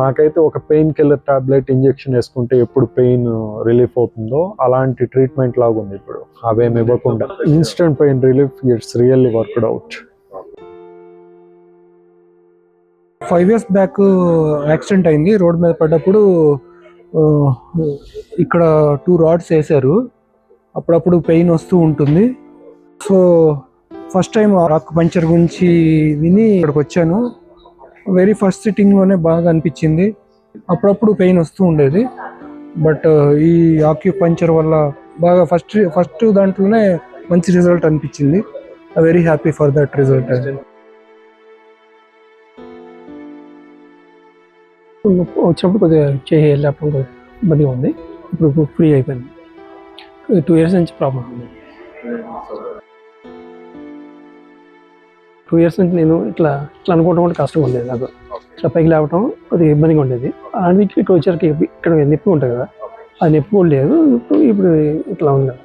నాకైతే ఒక pain killer tablet injection వేసుకుంటే ఎప్పుడు పెయిన్ రిలీఫ్ అవుతుందో అలాంటి ట్రీట్మెంట్ లాగా ఉంది ఇప్పుడు. అవేమి ఇవ్వకుండా instant pain relief, it's really worked out. 5 years back accident అయింది. రోడ్ మీద పడ్డప్పుడు ఇక్కడ 2 rods వేశారు. అప్పుడప్పుడు పెయిన్ వస్తూ ఉంటుంది. So first time rock puncture గురించి విని ఇక్కడికి వచ్చాను. వెరీ ఫస్ట్ సిట్టింగ్లోనే బాగా అనిపించింది. అప్పుడప్పుడు పెయిన్ వస్తూ ఉండేది, బట్ ఈ ఆక్యుపంచర్ వల్ల బాగా ఫస్ట్ దాంట్లోనే మంచి రిజల్ట్ అనిపించింది. Very happy for that result. వచ్చినప్పుడు కొద్దిగా వెళ్ళినప్పుడు ఇబ్బందిగా ఉంది. ఇప్పుడు ఫ్రీ అయిపోయింది. 2 years నుంచి ప్రాబ్లం ఉంది. 2 years నుంచి నేను ఇట్లా అనుకోవడం కూడా కష్టంగా ఉండేది. నాకు ఇట్లా పైకి లేవటం కొద్దిగా ఇబ్బందిగా ఉండేది. అలాంటి ఇక్కడ వచ్చాక ఇక్కడ నొప్పి ఉంటుంది కదా, అది నొప్పి కూడా లేదు. ఇప్పుడు ఇట్లా ఉంది.